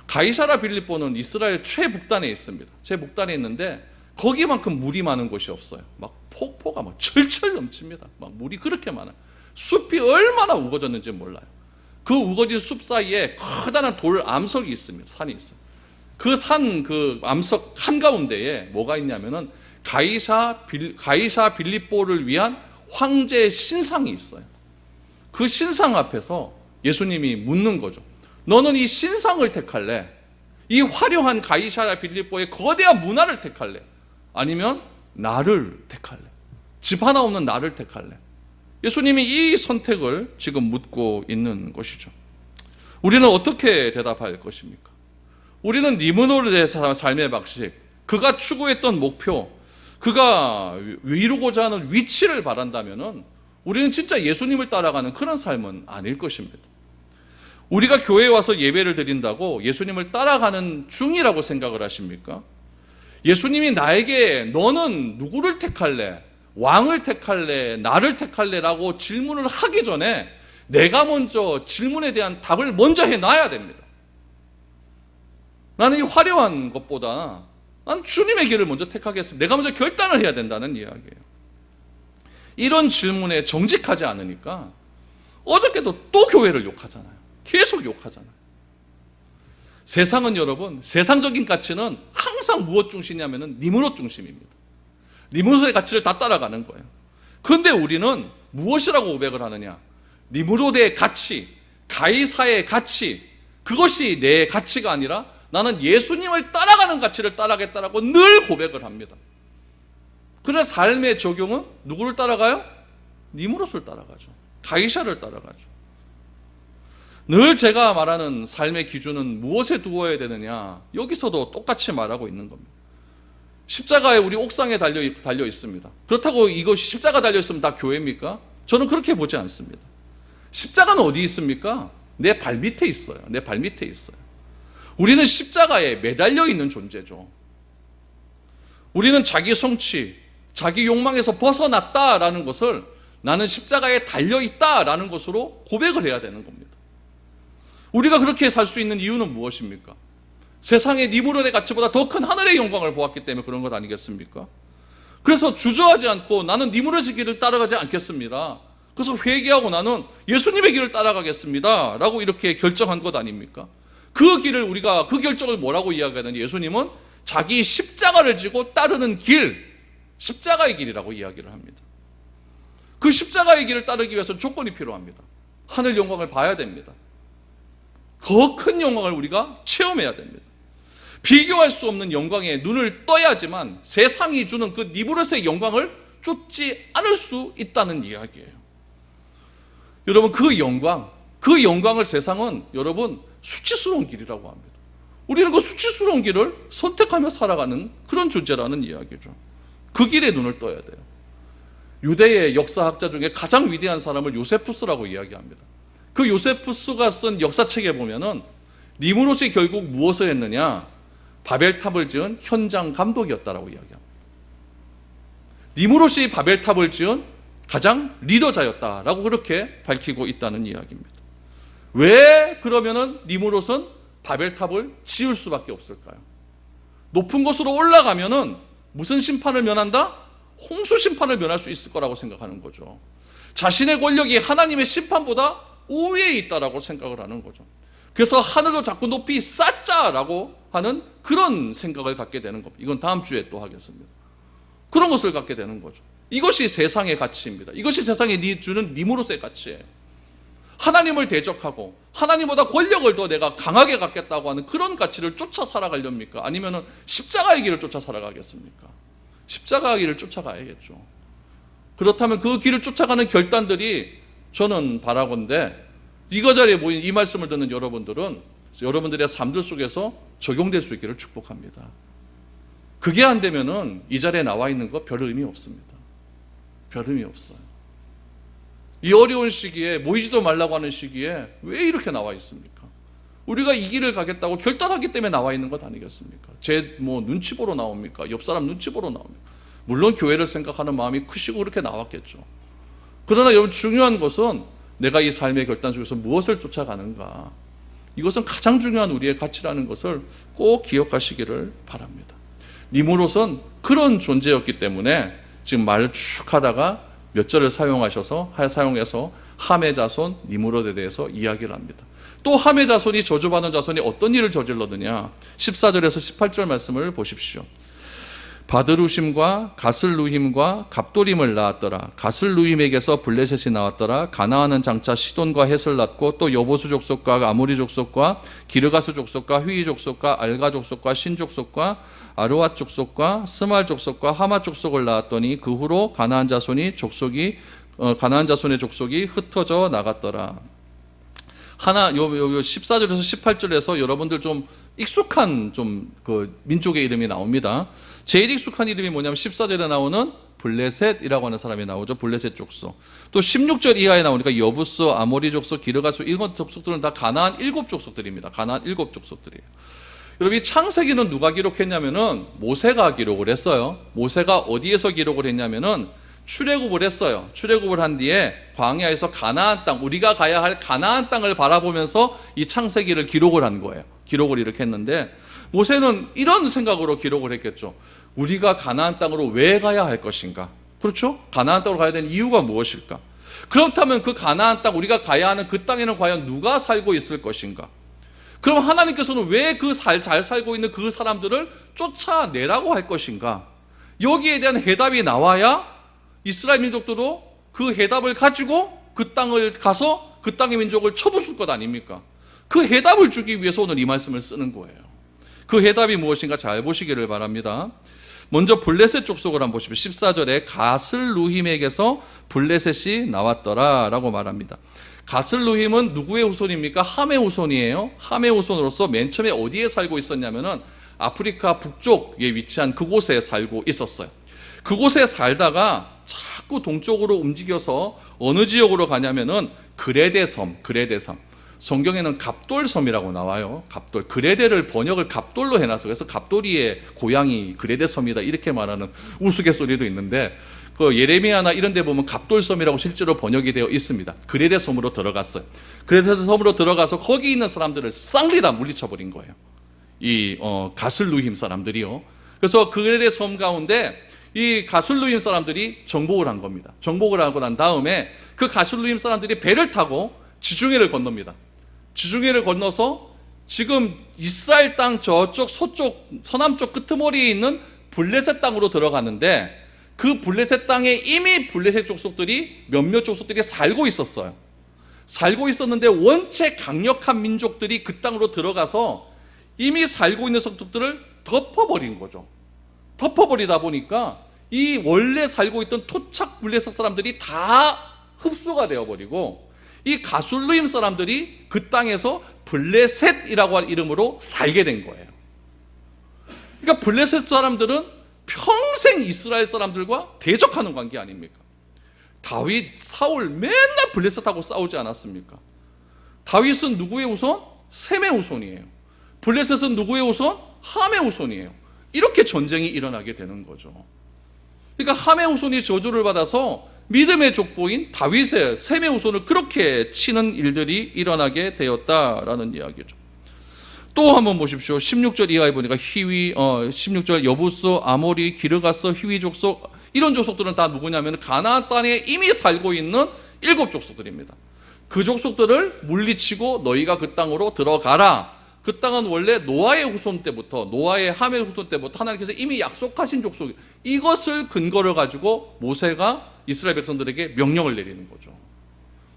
가이사랴 빌립보는 이스라엘 최북단에 있습니다. 최북단에 있는데 거기만큼 물이 많은 곳이 없어요. 막 폭포가 막 철철 넘칩니다. 막 물이 그렇게 많아요. 숲이 얼마나 우거졌는지 몰라요. 그 우거진 숲 사이에 커다란 돌 암석이 있습니다. 산이 있어요. 그 산, 그 암석 한가운데에 뭐가 있냐면은 가이사 빌립보를 위한 황제의 신상이 있어요. 그 신상 앞에서 예수님이 묻는 거죠. 너는 이 신상을 택할래? 이 화려한 가이사랴 빌립보의 거대한 문화를 택할래? 아니면 나를 택할래? 집 하나 없는 나를 택할래? 예수님이 이 선택을 지금 묻고 있는 것이죠. 우리는 어떻게 대답할 것입니까? 우리는 니므롯의 삶의 방식, 그가 추구했던 목표, 그가 이루고자 하는 위치를 바란다면은 우리는 진짜 예수님을 따라가는 그런 삶은 아닐 것입니다. 우리가 교회에 와서 예배를 드린다고 예수님을 따라가는 중이라고 생각을 하십니까? 예수님이 나에게 너는 누구를 택할래? 왕을 택할래? 나를 택할래? 라고 질문을 하기 전에 내가 먼저 질문에 대한 답을 먼저 해놔야 됩니다. 나는 이 화려한 것보다 난 주님의 길을 먼저 택하겠습니다. 내가 먼저 결단을 해야 된다는 이야기예요. 이런 질문에 정직하지 않으니까 어저께도 또 교회를 욕하잖아요. 계속 욕하잖아요. 세상은 여러분, 세상적인 가치는 항상 무엇 중심이냐면 니므롯 중심입니다. 니므롯의 가치를 다 따라가는 거예요. 그런데 우리는 무엇이라고 고백을 하느냐? 니므롯의 가치, 가이사의 가치, 그것이 내 가치가 아니라 나는 예수님을 따라가는 가치를 따라가겠다라고 늘 고백을 합니다. 그러나 삶의 적용은 누구를 따라가요? 니므롯을 따라가죠. 가이사를 따라가죠. 늘 제가 말하는 삶의 기준은 무엇에 두어야 되느냐, 여기서도 똑같이 말하고 있는 겁니다. 십자가에 우리 옥상에 달려 있습니다. 그렇다고 이것이 십자가 달려 있으면 다 교회입니까? 저는 그렇게 보지 않습니다. 십자가는 어디 있습니까? 내 발 밑에 있어요. 내 발 밑에 있어요. 우리는 십자가에 매달려 있는 존재죠. 우리는 자기 성취, 자기 욕망에서 벗어났다라는 것을 나는 십자가에 달려 있다라는 것으로 고백을 해야 되는 겁니다. 우리가 그렇게 살 수 있는 이유는 무엇입니까? 세상의 니므롯의 가치보다 더 큰 하늘의 영광을 보았기 때문에 그런 것 아니겠습니까? 그래서 주저하지 않고 나는 니므롯의 길을 따라가지 않겠습니다. 그래서 회개하고 나는 예수님의 길을 따라가겠습니다 라고 이렇게 결정한 것 아닙니까? 그 길을 우리가 그 결정을 뭐라고 이야기하느냐, 예수님은 자기 십자가를 지고 따르는 길, 십자가의 길이라고 이야기를 합니다. 그 십자가의 길을 따르기 위해서는 조건이 필요합니다. 하늘 영광을 봐야 됩니다. 더 큰 영광을 우리가 체험해야 됩니다. 비교할 수 없는 영광에 눈을 떠야지만 세상이 주는 그 니므롯의 영광을 쫓지 않을 수 있다는 이야기예요. 여러분, 그 영광을 세상은 여러분 수치스러운 길이라고 합니다. 우리는 그 수치스러운 길을 선택하며 살아가는 그런 존재라는 이야기죠. 그 길에 눈을 떠야 돼요. 유대의 역사학자 중에 가장 위대한 사람을 요세푸스라고 이야기합니다. 그 요세푸스가 쓴 역사책에 보면은 니므롯이 결국 무엇을 했느냐? 바벨탑을 지은 현장 감독이었다라고 이야기합니다. 니므롯이 바벨탑을 지은 가장 리더자였다라고 그렇게 밝히고 있다는 이야기입니다. 왜 그러면은 니므롯은 바벨탑을 지을 수밖에 없을까요? 높은 곳으로 올라가면은 무슨 심판을 면한다? 홍수 심판을 면할 수 있을 거라고 생각하는 거죠. 자신의 권력이 하나님의 심판보다 우위에 있다라고 생각을 하는 거죠. 그래서 하늘로 자꾸 높이 쌓자라고 하는 그런 생각을 갖게 되는 겁니다. 이건 다음 주에 또 하겠습니다. 그런 것을 갖게 되는 거죠. 이것이 세상의 가치입니다. 이것이 세상에 주는 니므롯의 가치예요. 하나님을 대적하고 하나님보다 권력을 더 내가 강하게 갖겠다고 하는 그런 가치를 쫓아 살아가렵니까? 아니면 십자가의 길을 쫓아 살아가겠습니까? 십자가의 길을 쫓아가야겠죠. 그렇다면 그 길을 쫓아가는 결단들이 저는 바라건대 이거 자리에 모인 이 말씀을 듣는 여러분들은 여러분들의 삶들 속에서 적용될 수 있기를 축복합니다. 그게 안 되면은 이 자리에 나와 있는 거 별 의미 없습니다. 별 의미 없어요. 이 어려운 시기에, 모이지도 말라고 하는 시기에 왜 이렇게 나와 있습니까? 우리가 이 길을 가겠다고 결단하기 때문에 나와 있는 것 아니겠습니까? 제 눈치 보러 나옵니까? 옆 사람 눈치 보러 나옵니까? 물론 교회를 생각하는 마음이 크시고 그렇게 나왔겠죠. 그러나 여러분, 중요한 것은 내가 이 삶의 결단 속에서 무엇을 쫓아가는가, 이것은 가장 중요한 우리의 가치라는 것을 꼭 기억하시기를 바랍니다. 니므롯은 그런 존재였기 때문에 지금 말을 쭉 하다가 몇 절을 사용해서 함의 자손 니므롯에 대해서 이야기를 합니다. 또 함의 자손이 저주받은 자손이 어떤 일을 저질렀느냐, 14절에서 18절 말씀을 보십시오. 바드루심과 가슬루힘과 갑도림을 낳았더라. 가슬루힘에게서 블레셋이 나왔더라. 가나안은 장차 시돈과 헷을 낳고 또 여보수 족속과 아모리 족속과 기르가스 족속과 휘이 족속과 알가 족속과 신 족속과 아르왓 족속과 스말 족속과 하마 족속을 낳았더니 그 후로 가나안 자손의 족속이 흩어져 나갔더라. 하나, 요 14절에서 18절에서 여러분들 좀 익숙한 그 민족의 이름이 나옵니다. 제일 익숙한 이름이 뭐냐면 14절에 나오는 블레셋이라고 하는 사람이 나오죠. 블레셋 족속. 또 16절 이하에 나오니까 여부스, 아모리 족속, 기르가스, 이런 족속들은 다 가나안 7족속들입니다. 가나안 7족속들이에요. 여러분, 이 창세기는 누가 기록했냐면은 모세가 기록을 했어요. 모세가 어디에서 기록을 했냐면은 출애굽을 했어요. 출애굽을 한 뒤에 광야에서 가나안 땅, 우리가 가야 할 가나안 땅을 바라보면서 이 창세기를 기록을 한 거예요. 기록을 이렇게 했는데 모세는 이런 생각으로 기록을 했겠죠. 우리가 가나안 땅으로 왜 가야 할 것인가? 그렇죠? 가나안 땅으로 가야 되는 이유가 무엇일까? 그렇다면 그 가나안 땅, 우리가 가야 하는 그 땅에는 과연 누가 살고 있을 것인가? 그럼 하나님께서는 왜 그 잘 살고 있는 그 사람들을 쫓아내라고 할 것인가? 여기에 대한 해답이 나와야 이스라엘 민족들도 그 해답을 가지고 그 땅을 가서 그 땅의 민족을 쳐부술 것 아닙니까? 그 해답을 주기 위해서 오늘 이 말씀을 쓰는 거예요. 그 해답이 무엇인가 잘 보시기를 바랍니다. 먼저 블레셋 족속을 한번 보십시오. 14절에 가슬루힘에게서 블레셋이 나왔더라 라고 말합니다. 가슬루힘은 누구의 후손입니까? 함의 후손이에요. 함의 후손으로서 맨 처음에 어디에 살고 있었냐면은 아프리카 북쪽에 위치한 그곳에 살고 있었어요. 그곳에 살다가 자꾸 동쪽으로 움직여서 어느 지역으로 가냐면은 그레데섬. 성경에는 갑돌섬이라고 나와요. 갑돌. 그레데를 번역을 갑돌로 해놨어요. 그래서 갑돌이의 고향이 그레데섬이다 이렇게 말하는 우스갯소리도 있는데, 그 예레미야나 이런 데 보면 갑돌섬이라고 실제로 번역이 되어 있습니다. 그레데섬으로 들어갔어요. 그레데섬으로 들어가서 거기 있는 사람들을 쌍리 다 물리쳐버린 거예요. 이 가슬루힘 사람들이요. 그래서 그레데섬 가운데 이 가슬루힘 사람들이 정복을 한 겁니다. 정복을 하고 난 다음에 그 가슬루힘 사람들이 배를 타고 지중해를 건넙니다. 지중해를 건너서 지금 이스라엘 땅 저쪽 서쪽 서남쪽 끄트머리에 있는 블레셋 땅으로 들어가는데, 그 블레셋 땅에 이미 블레셋 족속들이 몇몇 족속들이 살고 있었어요. 살고 있었는데 원체 강력한 민족들이 그 땅으로 들어가서 이미 살고 있는 족속들을 덮어버린 거죠. 덮어버리다 보니까 이 원래 살고 있던 토착 블레셋 사람들이 다 흡수가 되어버리고, 이 가슬루임 사람들이 그 땅에서 블레셋이라고 할 이름으로 살게 된 거예요. 그러니까 블레셋 사람들은 평생 이스라엘 사람들과 대적하는 관계 아닙니까? 다윗, 사울 맨날 블레셋하고 싸우지 않았습니까? 다윗은 누구의 후손? 셈의 후손이에요. 블레셋은 누구의 후손? 함의 후손이에요. 이렇게 전쟁이 일어나게 되는 거죠. 그러니까 함의 후손이 저주를 받아서 믿음의 족보인 다윗의 셈의 후손을 그렇게 치는 일들이 일어나게 되었다라는 이야기죠. 또 한번 보십시오. 16절 이하에 보니까 16절 여부스, 아모리, 기르가스, 히위 족속, 이런 족속들은 다 누구냐면 가나안 땅에 이미 살고 있는 7 족속들입니다. 그 족속들을 물리치고 너희가 그 땅으로 들어가라. 그 땅은 원래 노아의 후손 때부터, 노아의 함의 후손 때부터 하나님께서 이미 약속하신 족속, 이것을 근거를 가지고 모세가 이스라엘 백성들에게 명령을 내리는 거죠.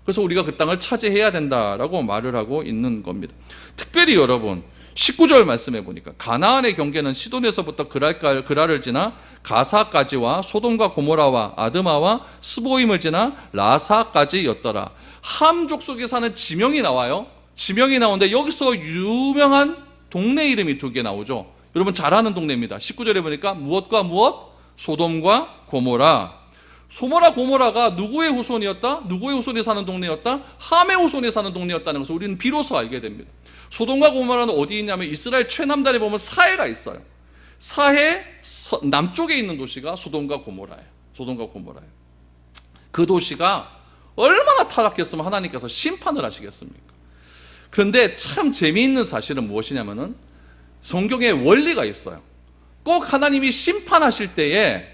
그래서 우리가 그 땅을 차지해야 된다라고 말을 하고 있는 겁니다. 특별히 여러분 19절 말씀해 보니까 가나안의 경계는 시돈에서부터 그랄을 지나 가사까지와 소돔과 고모라와 아드마와 스보임을 지나 라사까지였더라. 함 족속에 사는 지명이 나와요. 지명이 나오는데 여기서 유명한 동네 이름이 2개 나오죠. 여러분 잘 아는 동네입니다. 19절에 보니까 무엇과 무엇? 소돔과 고모라. 소모라 고모라가 누구의 후손이었다? 누구의 후손이 사는 동네였다? 함의 후손이 사는 동네였다는 것을 우리는 비로소 알게 됩니다. 소돔과 고모라는 어디 있냐면 이스라엘 최남단에 보면 사해가 있어요. 사해 남쪽에 있는 도시가 소돔과 고모라예요. 소돔과 고모라예요. 그 도시가 얼마나 타락했으면 하나님께서 심판을 하시겠습니까? 그런데 참 재미있는 사실은 무엇이냐면은 성경에 원리가 있어요. 꼭 하나님이 심판하실 때에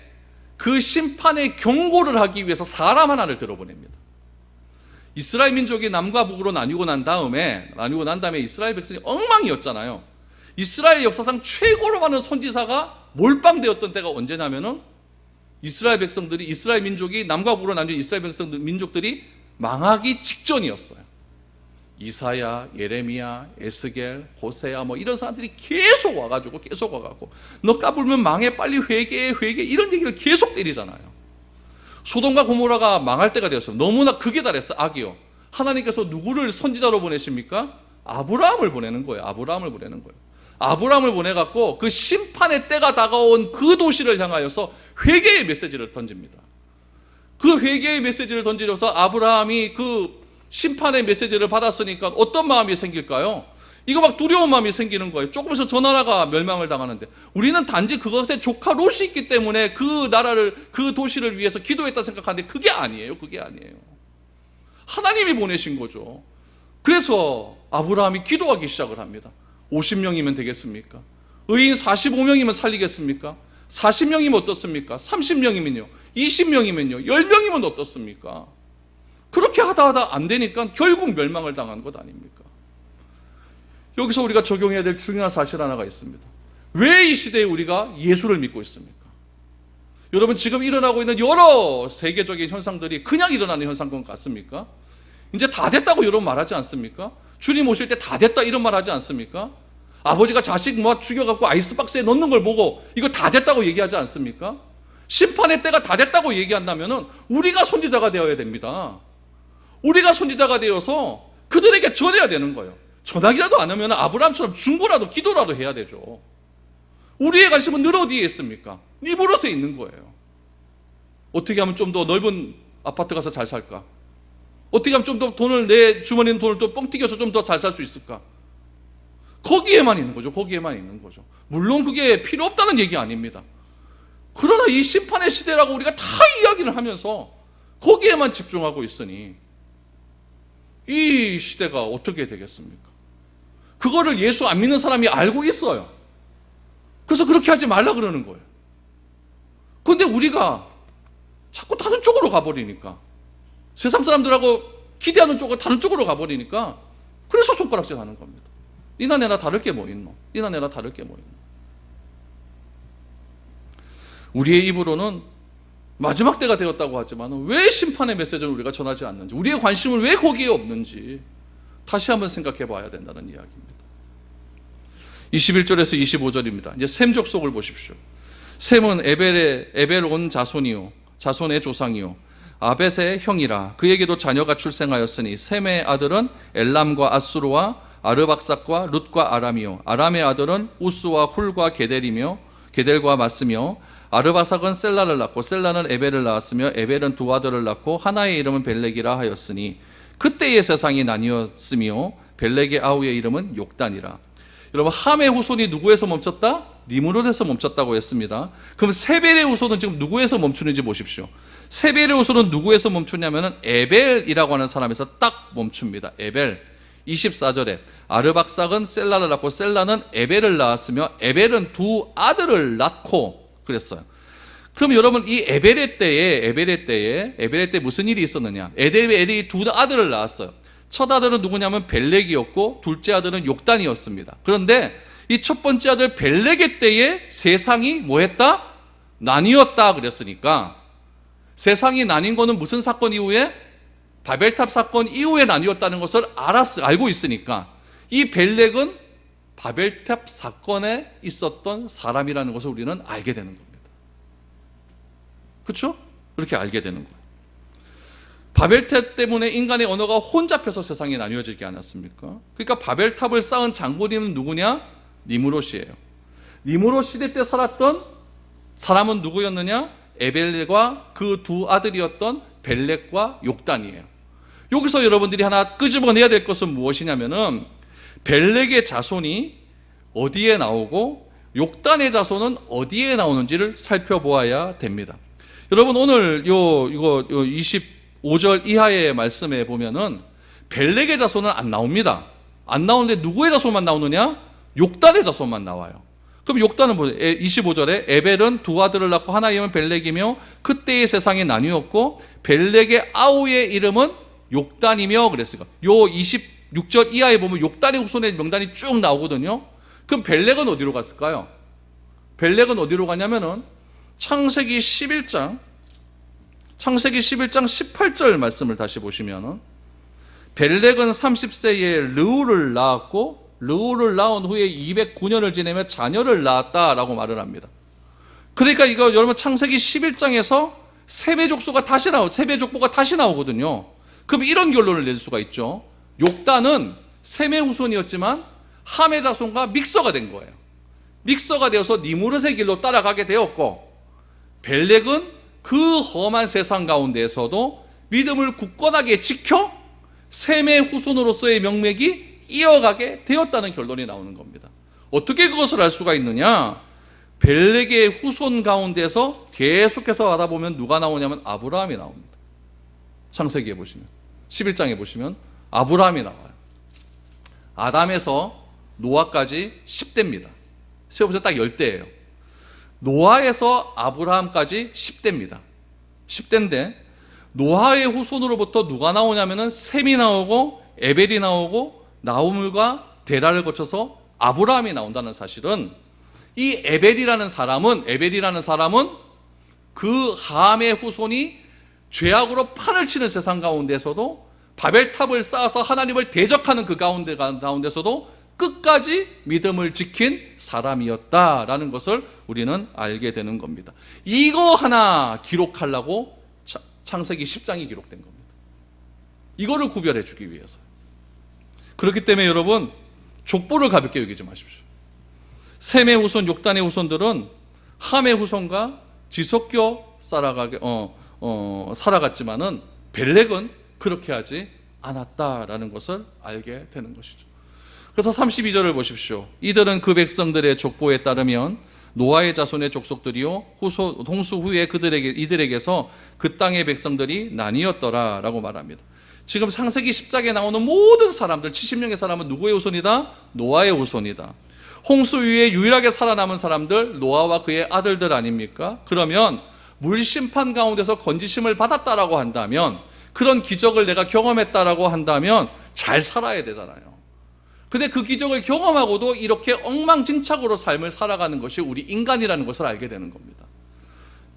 그 심판의 경고를 하기 위해서 사람 하나를 들어보냅니다. 이스라엘 민족이 남과 북으로 나뉘고 난 다음에 이스라엘 백성이 엉망이었잖아요. 이스라엘 역사상 최고로 많은 선지자가 몰빵되었던 때가 언제냐면은 이스라엘 민족이 남과 북으로 나뉘은 이스라엘 민족들이 망하기 직전이었어요. 이사야, 예레미야, 에스겔, 호세야 이런 사람들이 계속 와가지고 너 까불면 망해, 빨리 회개해 이런 얘기를 계속 때리잖아요. 소돔과 고모라가 망할 때가 되었어요. 너무나 극에 달했어요. 악이요. 하나님께서 누구를 선지자로 보내십니까? 아브라함을 보내는 거예요. 아브라함을 보내갖고 그 심판의 때가 다가온 그 도시를 향하여서 회개의 메시지를 던집니다. 그 회개의 메시지를 던지려서 아브라함이 그 심판의 메시지를 받았으니까 어떤 마음이 생길까요? 이거 막 두려운 마음이 생기는 거예요. 조금 있으면 저 나라가 멸망을 당하는데 우리는 단지 그것에 조카 롯이 있기 때문에 그 나라를, 그 도시를 위해서 기도했다 생각하는데 그게 아니에요. 하나님이 보내신 거죠. 그래서 아브라함이 기도하기 시작을 합니다. 50명이면 되겠습니까? 의인 45명이면 살리겠습니까? 40명이면 어떻습니까? 30명이면요? 20명이면요? 10명이면 어떻습니까? 그렇게 하다 안 되니까 결국 멸망을 당한 것 아닙니까? 여기서 우리가 적용해야 될 중요한 사실 하나가 있습니다. 왜 이 시대에 우리가 예수를 믿고 있습니까? 여러분, 지금 일어나고 있는 여러 세계적인 현상들이 그냥 일어나는 현상인 것 같습니까? 이제 다 됐다고 여러분 말하지 않습니까? 주님 오실 때 다 됐다 이런 말 하지 않습니까? 아버지가 자식 죽여갖고 아이스박스에 넣는 걸 보고 이거 다 됐다고 얘기하지 않습니까? 심판의 때가 다 됐다고 얘기한다면 우리가 선지자가 되어야 됩니다. 우리가 선지자가 되어서 그들에게 전해야 되는 거예요. 전하기라도 안 하면 아브라함처럼 중보라도 기도라도 해야 되죠. 우리의 관심은 늘 어디에 있습니까? 니브롯에 있는 거예요. 어떻게 하면 좀 더 넓은 아파트 가서 잘 살까? 어떻게 하면 좀 더 돈을, 내 주머니에 있는 돈을 또 뻥튀겨서 좀 더 잘 살 수 있을까? 거기에만 있는 거죠. 거기에만 있는 거죠. 물론 그게 필요 없다는 얘기 아닙니다. 그러나 이 심판의 시대라고 우리가 다 이야기를 하면서 거기에만 집중하고 있으니 이 시대가 어떻게 되겠습니까? 그거를 예수 안 믿는 사람이 알고 있어요. 그래서 그렇게 하지 말라 그러는 거예요. 그런데 우리가 자꾸 다른 쪽으로 가버리니까, 세상 사람들하고 기대하는 쪽으로 다른 쪽으로 가버리니까, 그래서 손가락질 하는 겁니다. 니나 내나 다를 게 뭐 있노? 니나 내나 다를 게 뭐 있노? 우리의 입으로는 마지막 때가 되었다고 하지만 왜 심판의 메시지를 우리가 전하지 않는지, 우리의 관심은 왜 거기에 없는지 다시 한번 생각해 봐야 된다는 이야기입니다. 21절에서 25절입니다. 이제 셈 족속을 보십시오. 셈은 에벨 온 자손이요, 자손의 조상이요, 아벳의 형이라. 그에게도 자녀가 출생하였으니 셈의 아들은 엘람과 아수르와 아르박삭과 룻과 아람이요, 아람의 아들은 우스와 훌과 게델이며 게델과 마스며, 아르바삭은 셀라를 낳고 셀라는 에벨을 낳았으며 에벨은 두 아들을 낳고 하나의 이름은 벨렉이라 하였으니 그때의 세상이 나뉘었으며 벨렉의 아우의 이름은 욕단이라. 여러분, 함의 후손이 누구에서 멈췄다? 니므롯에서 멈췄다고 했습니다. 그럼 세벨의 후손은 지금 누구에서 멈추는지 보십시오. 세벨의 후손은 누구에서 멈추냐면 에벨이라고 하는 사람에서 딱 멈춥니다. 에벨. 24절에 아르박삭은 셀라를 낳고 셀라는 에벨을 낳았으며 에벨은 두 아들을 낳고 그랬어요. 그럼 여러분, 이 에벨의 때에 무슨 일이 있었느냐? 에벨이 두 아들을 낳았어요. 첫 아들은 누구냐면 벨렉이었고 둘째 아들은 욕단이었습니다. 그런데 이 첫 번째 아들 벨렉의 때에 세상이 뭐했다? 나뉘었다 그랬으니까, 세상이 나뉜 거는 무슨 사건 이후에? 바벨탑 사건 이후에 나뉘었다는 것을 알고 있으니까 이 벨렉은 바벨탑 사건에 있었던 사람이라는 것을 우리는 알게 되는 겁니다. 그렇죠? 그렇게 알게 되는 거예요. 바벨탑 때문에 인간의 언어가 혼잡해서 세상이 나뉘어지지 않았습니까? 그러니까 바벨탑을 쌓은 장본인은 누구냐? 니므롯이에요. 니므롯 시대 때 살았던 사람은 누구였느냐? 에벨과 그 두 아들이었던 벨렉과 욕단이에요. 여기서 여러분들이 하나 끄집어내야 될 것은 무엇이냐면은 벨렉의 자손이 어디에 나오고 욕단의 자손은 어디에 나오는지를 살펴보아야 됩니다. 여러분, 오늘 이거 25절 이하의 말씀에 보면은 벨렉의 자손은 안 나옵니다. 안 나오는데 누구의 자손만 나오느냐? 욕단의 자손만 나와요. 그럼 욕단은 뭐예요? 25절에 에벨은 두 아들을 낳고 하나의 이름은 벨렉이며 그때의 세상이 나뉘었고 벨렉의 아우의 이름은 욕단이며 그랬으니까 요 26절 이하에 보면 욕단의 후손의 명단이 쭉 나오거든요. 그럼 벨렉은 어디로 갔을까요? 벨렉은 어디로 가냐면은 창세기 11장 18절 말씀을 다시 보시면은 벨렉은 30세에 르우를 낳았고 르우를 낳은 후에 209년을 지내며 자녀를 낳았다라고 말을 합니다. 그러니까 이거 여러분 창세기 11장에서 셈의 족보가 다시 나오거든요. 그럼 이런 결론을 낼 수가 있죠. 욕단은 셈의 후손이었지만 함의 자손과 믹서가 된 거예요. 믹서가 되어서 니므롯의 길로 따라가게 되었고, 벨렉은 그 험한 세상 가운데에서도 믿음을 굳건하게 지켜 셈의 후손으로서의 명맥이 이어가게 되었다는 결론이 나오는 겁니다. 어떻게 그것을 알 수가 있느냐? 벨렉의 후손 가운데서 계속해서 알아보면 누가 나오냐면 아브라함이 나옵니다. 창세기에 보시면 11장에 보시면 아브라함이 나와요. 아담에서 노아까지 10대입니다. 세워보면 딱 10대예요. 노아에서 아브라함까지 10대입니다. 10대인데 노아의 후손으로부터 누가 나오냐면은 셈이 나오고 에벨이 나오고 나홀과 데라를 거쳐서 아브라함이 나온다는 사실은, 이 에벨이라는 사람은 그 함의 후손이 죄악으로 판을 치는 세상 가운데서도 바벨탑을 쌓아서 하나님을 대적하는 그 가운데서도 끝까지 믿음을 지킨 사람이었다라는 것을 우리는 알게 되는 겁니다. 이거 하나 기록하려고 창세기 10장이 기록된 겁니다. 이거를 구별해 주기 위해서. 그렇기 때문에 여러분, 족보를 가볍게 여기지 마십시오. 셈의 후손, 욕단의 후손들은 함의 후손과 뒤섞여 살아갔지만은 벨렉은 그렇게 하지 않았다라는 것을 알게 되는 것이죠. 그래서 32절을 보십시오. 이들은 그 백성들의 족보에 따르면 노아의 자손의 족속들이요 홍수 후에 이들에게서 그 땅의 백성들이 나뉘었더라라고 말합니다. 지금 창세기 10장에 나오는 모든 사람들, 70명의 사람은 누구의 후손이다? 노아의 후손이다. 홍수 후에 유일하게 살아남은 사람들, 노아와 그의 아들들 아닙니까? 그러면 물심판 가운데서 건지심을 받았다라고 한다면, 그런 기적을 내가 경험했다라고 한다면 잘 살아야 되잖아요. 근데 그 기적을 경험하고도 이렇게 엉망진창으로 삶을 살아가는 것이 우리 인간이라는 것을 알게 되는 겁니다.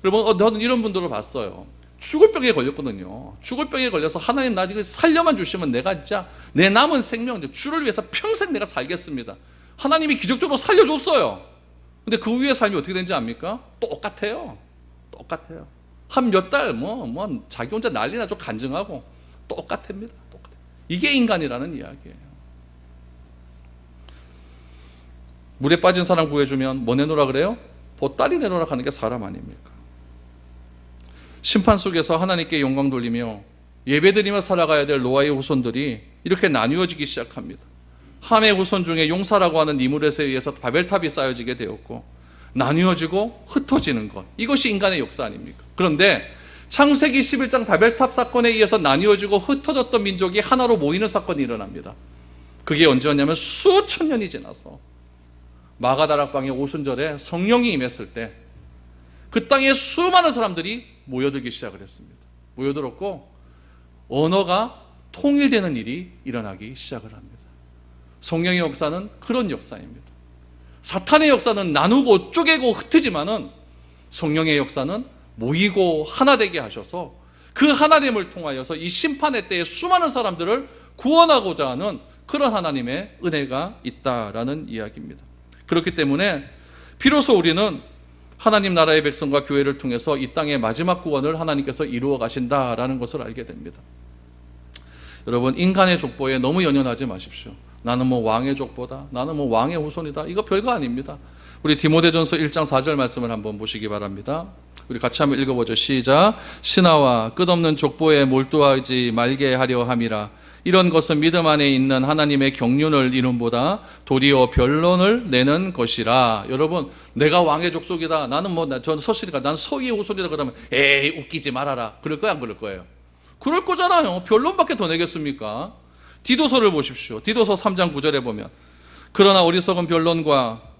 여러분, 저는 이런 분들을 봤어요. 죽을 병에 걸렸거든요. 죽을 병에 걸려서 하나님 나중에 살려만 주시면 내가 진짜 내 남은 생명, 주를 위해서 평생 내가 살겠습니다. 하나님이 기적적으로 살려줬어요. 근데 그 후의 삶이 어떻게 되는지 압니까? 똑같아요. 한 몇 달 자기 혼자 난리나 좀 간증하고 똑같습니다. 이게 인간이라는 이야기예요. 물에 빠진 사람 구해주면 뭐 내놓으라 그래요? 보따리 내놓으라 하는 게 사람 아닙니까? 심판 속에서 하나님께 영광 돌리며 예배드리며 살아가야 될 노아의 후손들이 이렇게 나뉘어지기 시작합니다. 함의 후손 중에 용사라고 하는 니무렛에 의해서 바벨탑이 쌓여지게 되었고, 나뉘어지고 흩어지는 것, 이것이 인간의 역사 아닙니까? 그런데 창세기 11장 바벨탑 사건에 의해서 나뉘어지고 흩어졌던 민족이 하나로 모이는 사건이 일어납니다. 그게 언제였냐면 수천 년이 지나서 마가다락방의 오순절에 성령이 임했을 때 그 땅에 수많은 사람들이 모여들기 시작을 했습니다. 모여들었고 언어가 통일되는 일이 일어나기 시작을 합니다. 성령의 역사는 그런 역사입니다. 사탄의 역사는 나누고 쪼개고 흩트지만은 성령의 역사는 모이고 하나 되게 하셔서 그 하나됨을 통하여서 이 심판의 때에 수많은 사람들을 구원하고자 하는 그런 하나님의 은혜가 있다라는 이야기입니다. 그렇기 때문에 비로소 우리는 하나님 나라의 백성과 교회를 통해서 이 땅의 마지막 구원을 하나님께서 이루어 가신다라는 것을 알게 됩니다. 여러분, 인간의 족보에 너무 연연하지 마십시오. 나는 뭐 왕의 족보다, 나는 뭐 왕의 후손이다, 이거 별거 아닙니다. 우리 디모데전서 1장 4절 말씀을 한번 보시기 바랍니다. 우리 같이 한번 읽어보죠. 시작. 신하와 끝없는 족보에 몰두하지 말게 하려 함이라. 이런 것은 믿음 안에 있는 하나님의 경륜을 이룬보다 도리어 변론을 내는 것이라. 여러분, 내가 왕의 족속이다, 나는 전 서씨니까 난 서희의 후손이다 그러면 에이 웃기지 말아라, 그럴 거야 안 그럴 거예요? 그럴 거잖아요. 변론밖에 더 내겠습니까? 디도서를 보십시오. 디도서 3장 9절에 보면, 그러나 어리석은 변론과,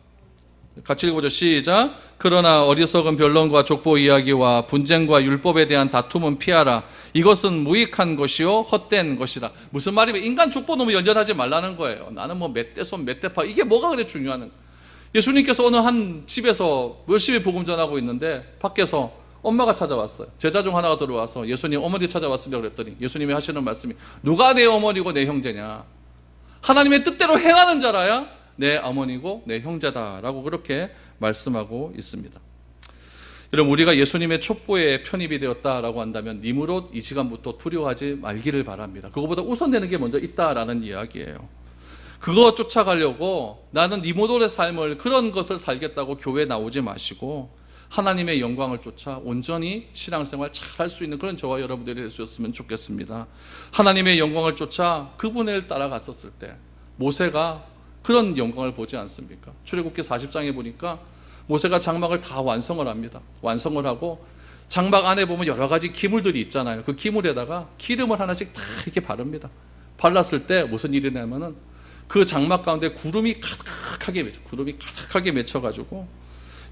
같이 읽어보죠. 시작. 그러나 어리석은 변론과 족보 이야기와 분쟁과 율법에 대한 다툼은 피하라. 이것은 무익한 것이요 헛된 것이라. 무슨 말이면 인간 족보 너무 연연하지 말라는 거예요. 나는 뭐 몇 대 손 몇 대 파, 이게 뭐가 그래 중요한. 예수님께서 어느 한 집에서 열심히 복음 전하고 있는데 밖에서 엄마가 찾아왔어요. 제자 중 하나가 들어와서 예수님 어머니 찾아왔습니다 그랬더니 예수님이 하시는 말씀이, 누가 내 어머니고 내 형제냐? 하나님의 뜻대로 행하는 자라야 내 어머니고 내 형제다라고 그렇게 말씀하고 있습니다. 여러분, 우리가 예수님의 촛보에 편입이 되었다라고 한다면 니무롯 이 시간부터 두려워하지 말기를 바랍니다. 그거보다 우선되는 게 먼저 있다라는 이야기예요. 그거 쫓아가려고 나는 니무롯의 삶을, 그런 것을 살겠다고 교회에 나오지 마시고 하나님의 영광을 쫓아 온전히 신앙생활 잘 할 수 있는 그런 저와 여러분들이 되셨으면 좋겠습니다. 하나님의 영광을 쫓아 그분을 따라갔었을 때 모세가 그런 영광을 보지 않습니까? 출애굽기 40장에 보니까 모세가 장막을 다 완성을 합니다. 완성을 하고 장막 안에 보면 여러 가지 기물들이 있잖아요. 그 기물에다가 기름을 하나씩 다 이렇게 바릅니다. 발랐을 때 무슨 일이 나면은 그 장막 가운데 구름이 가득하게 맺혀가지고,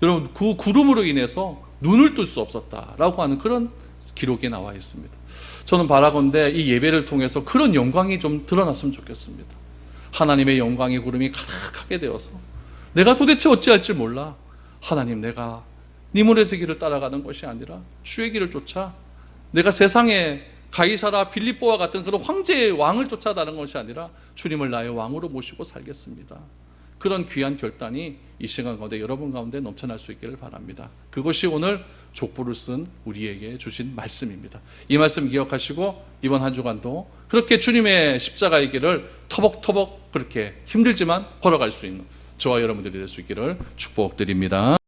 여러분, 그 구름으로 인해서 눈을 뜰 수 없었다라고 하는 그런 기록이 나와 있습니다. 저는 바라건대 이 예배를 통해서 그런 영광이 좀 드러났으면 좋겠습니다. 하나님의 영광의 구름이 가득하게 되어서 내가 도대체 어찌할지 몰라, 하나님 내가 니무레의 길을 따라가는 것이 아니라 주의 길을 쫓아 내가 세상에 가이사라 빌립보와 같은 그런 황제의 왕을 쫓아다는 것이 아니라 주님을 나의 왕으로 모시고 살겠습니다. 그런 귀한 결단이 이 시간 가운데 여러분 가운데 넘쳐날 수 있기를 바랍니다. 그것이 오늘 족보를 쓴 우리에게 주신 말씀입니다. 이 말씀 기억하시고 이번 한 주간도 그렇게 주님의 십자가의 길을 터벅터벅 그렇게 힘들지만 걸어갈 수 있는 저와 여러분들이 될 수 있기를 축복드립니다.